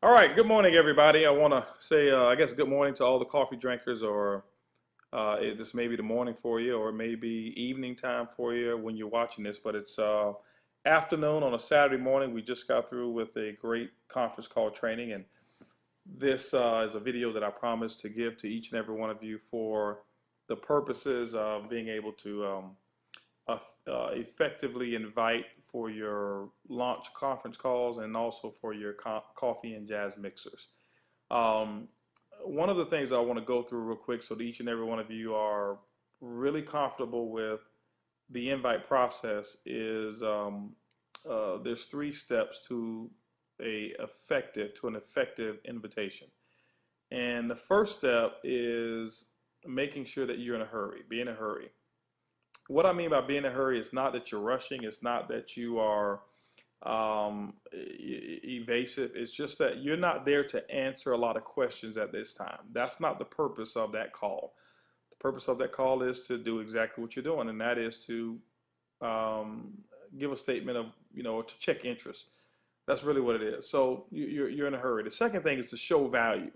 All right, good morning, everybody. I want to say, I guess, good morning to all the coffee drinkers, or this may be the morning for you, or maybe evening time for you when you're watching this. But it's afternoon on a Saturday morning. We just got through with a great conference call training, and this is a video that I promised to give to each and every one of you for the purposes of being able to effectively invite for your launch conference calls and also for your coffee and jazz mixers. Um, One of the things I want to go through real quick so that each and every one of you are really comfortable with the invite process is there's 3 steps to an effective invitation. And the first step is making sure that you're in a hurry. Be in a hurry. What I mean by being in a hurry is not that you're rushing. It's not that you are evasive. It's just that you're not there to answer a lot of questions at this time. That's not the purpose of that call. The purpose of that call is to do exactly what you're doing, and that is to um, give a statement of, to check interest. That's really what it is. So you're in a hurry. The second thing is to show value.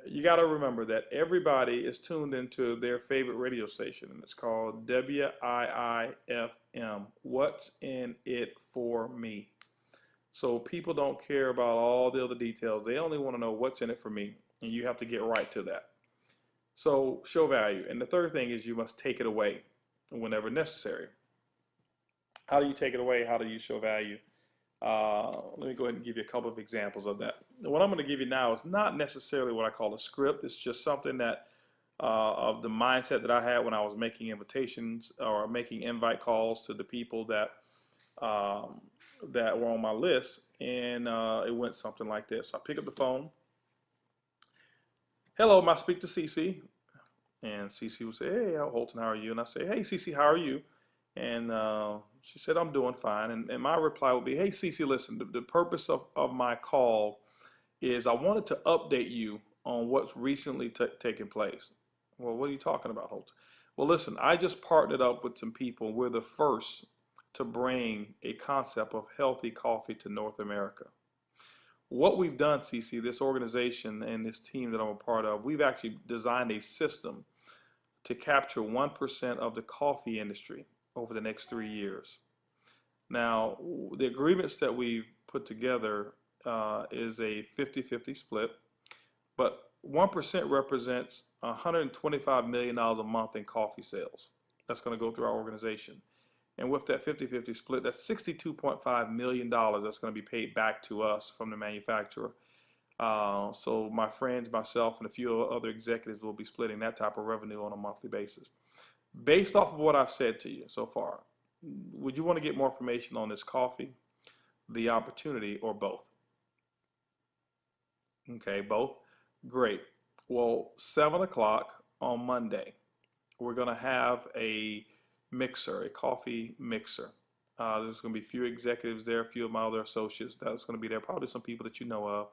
You got to remember that everybody is tuned into their favorite radio station, and it's called WIIFM. What's in it for me? So people don't care about all the other details. They only want to know what's in it for me, and you have to get right to that. So show value. And the third thing is you must take it away whenever necessary. How do you take it away? How do you show value? Let me go ahead and give you a couple of examples of that. What I'm going to give you now is not necessarily what I call a script. It's just something that of the mindset that I had when I was making invitations or making invite calls to the people um, that were on my list, and it went something like this. So I pick up the phone. Hello, may I speak to CC? And CC would say, hey, Holton, how are you? And I say, hey, CC, how are you? And she said, I'm doing fine. And my reply would be, hey, Cece, listen, the purpose of my call is I wanted to update you on what's recently taken place. Well, what are you talking about, Holt? Well, listen, I just partnered up with some people. We're the first to bring a concept of healthy coffee to North America. What we've done, CC, this organization and this team that I'm a part of, we've actually designed a system to capture 1% of the coffee industry over the next 3 years. Now, the agreements that we've put together is a 50-50 split, but 1% represents $125 million a month in coffee sales. That's going to go through our organization. And with that 50-50 split, that's $62.5 million that's going to be paid back to us from the manufacturer. So my friends, myself, and a few other executives will be splitting that type of revenue on a monthly basis. Based off of what I've said to you so far, would you want to get more information on this coffee, the opportunity, or both? Okay, both? Great. Well, 7 o'clock on Monday, we're going to have a mixer, a coffee mixer. There's going to be a few executives there, a few of my other associates that's going to be there, probably some people that you know of.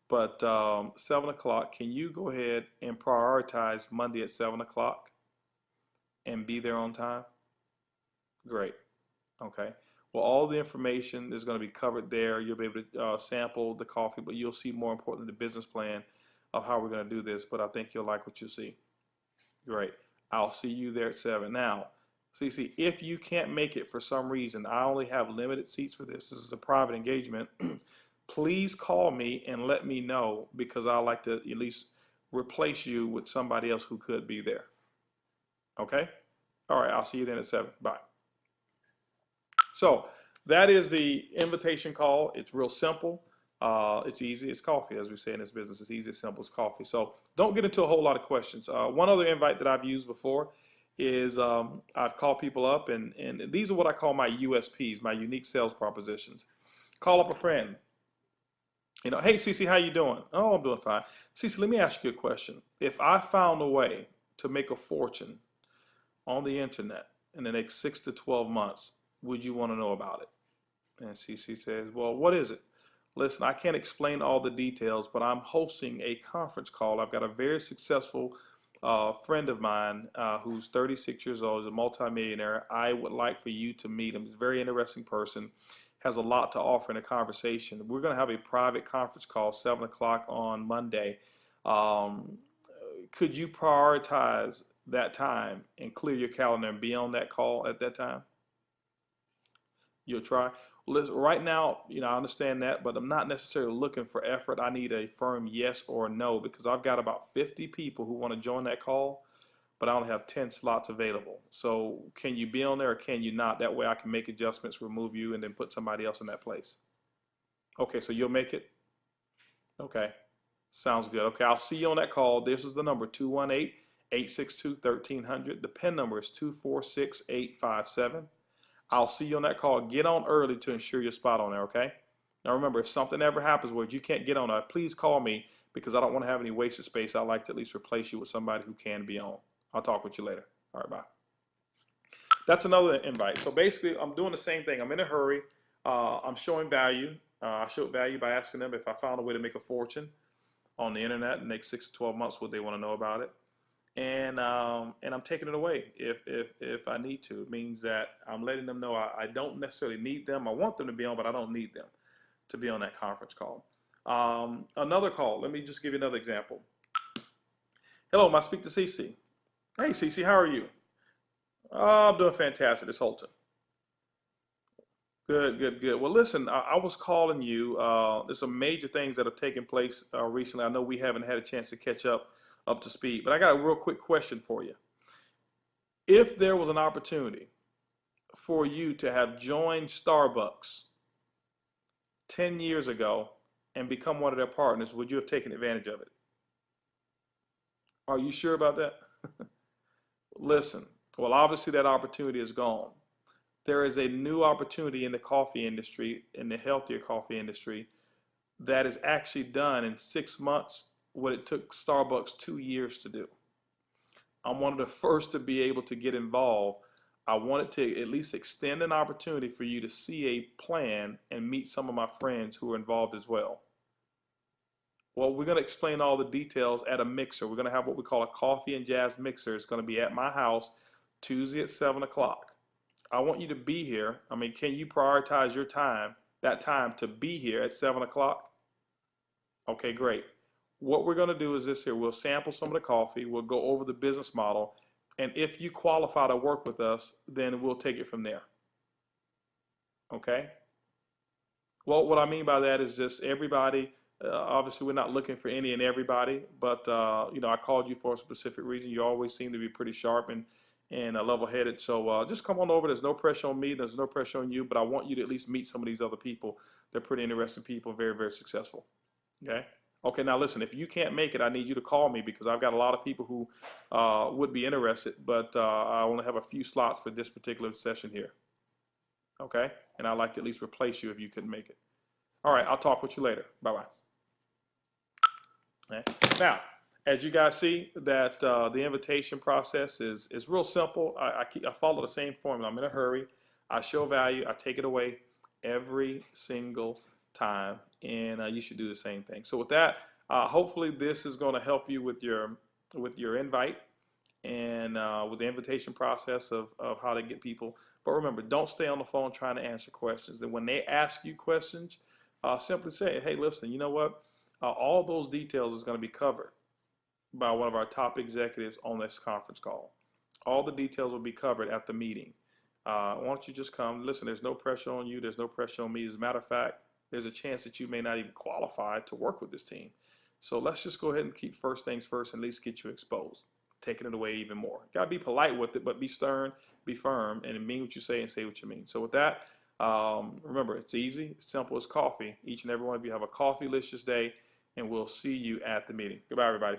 But 7 o'clock, can you go ahead and prioritize Monday at 7 o'clock and be there on time? Great. Okay. Well, all the information is going to be covered there. You'll be able to sample the coffee, but you'll see, more importantly, the business plan of how we're going to do this. But I think you'll like what you see. Great. I'll see you there at 7. Now, CC, if you can't make it for some reason, I only have limited seats for this. This is a private engagement. Please call me and let me know, because I like to at least replace you with somebody else who could be there. Okay? All right, I'll see you then at 7. Bye. So that is the invitation call. It's real simple. It's easy. It's coffee, as we say in this business. It's easy, it's simple, it's coffee. So don't get into a whole lot of questions. One other invite that I've used before is I've called people up, and these are what I call my USPs, my unique sales propositions. Call up a friend. Hey, Cece, how you doing? Oh, I'm doing fine. Cece, let me ask you a question. If I found a way to make a fortune on the internet in the next 6 to 12 months, would you want to know about it? And Cece says, well, what is it? Listen, I can't explain all the details, but I'm hosting a conference call. I've got a very successful friend of mine who's 36 years old, is a multimillionaire. I would like for you to meet him. He's a very interesting person. has a lot to offer in a conversation. We're going to have a private conference call 7 o'clock on Monday. Could you prioritize that time and clear your calendar and be on that call at that time? You'll try. Listen, right now, I understand that, but I'm not necessarily looking for effort. I need a firm yes or no, because I've got about 50 people who want to join that call, but I only have 10 slots available. So can you be on there or can you not? That way I can make adjustments, remove you, and then put somebody else in that place. Okay, so you'll make it? Okay, sounds good. Okay, I'll see you on that call. This is the number, 218-862-1300. The PIN number is 246857. I'll see you on that call. Get on early to ensure your spot on there, okay? Now remember, if something ever happens where you can't get on, please call me, because I don't want to have any wasted space. I'd like to at least replace you with somebody who can be on. I'll talk with you later. All right, bye. That's another invite. So basically, I'm doing the same thing. I'm in a hurry. I'm showing value. I showed value by asking them if I found a way to make a fortune on the internet in the next 6 to 12 months, what they want to know about it. And I'm taking it away if I need to. It means that I'm letting them know I don't necessarily need them. I want them to be on, but I don't need them to be on that conference call. Another call. Let me just give you another example. Hello, may I speak to CC? Hey, CC, how are you? I'm doing fantastic. It's Holton. Good, good, good. Well, listen, I was calling you. There's some major things that have taken place recently. I know we haven't had a chance to catch up to speed, but I got a real quick question for you. If there was an opportunity for you to have joined Starbucks 10 years ago and become one of their partners, would you have taken advantage of it? Are you sure about that? Listen, well, obviously that opportunity is gone. There is a new opportunity in the coffee industry, in the healthier coffee industry, that is actually done in 6 months what it took Starbucks 2 years to do. I'm one of the first to be able to get involved. I wanted to at least extend an opportunity for you to see a plan and meet some of my friends who are involved as well. Well, we're going to explain all the details at a mixer. We're going to have what we call a coffee and jazz mixer. It's going to be at my house Tuesday at 7 o'clock. I want you to be here. I mean, can you prioritize your time, that time to be here at 7 o'clock? Okay, great. What we're going to do is this here. We'll sample some of the coffee. We'll go over the business model. And if you qualify to work with us, then we'll take it from there. Okay? Well, what I mean by that is just everybody. Obviously, we're not looking for any and everybody, but I called you for a specific reason. You always seem to be pretty sharp and level-headed. So just come on over. There's no pressure on me. There's no pressure on you, but I want you to at least meet some of these other people. They're pretty interesting people, very, very successful. Okay? Okay, now listen, if you can't make it, I need you to call me, because I've got a lot of people who would be interested, but I only have a few slots for this particular session here. Okay? And I'd like to at least replace you if you couldn't make it. All right, I'll talk with you later. Bye-bye. Okay. Now, as you guys see, that the invitation process is real simple. I follow the same formula. I'm in a hurry. I show value. I take it away every single time, and you should do the same thing. So with that, hopefully this is going to help you with your invite and with the invitation process of how to get people. But remember, don't stay on the phone trying to answer questions. And when they ask you questions, simply say, hey, listen, you know what? All those details is going to be covered by one of our top executives on this conference call. All the details will be covered at the meeting. Why don't you just come? Listen, there's no pressure on you. There's no pressure on me. As a matter of fact, there's a chance that you may not even qualify to work with this team. So let's just go ahead and keep first things first and at least get you exposed, taking it away even more. Got to be polite with it, but be stern, be firm, and mean what you say and say what you mean. So with that, remember, it's easy, it's simple as coffee. Each and every one of you have a coffee-licious day, and we'll see you at the meeting. Goodbye, everybody.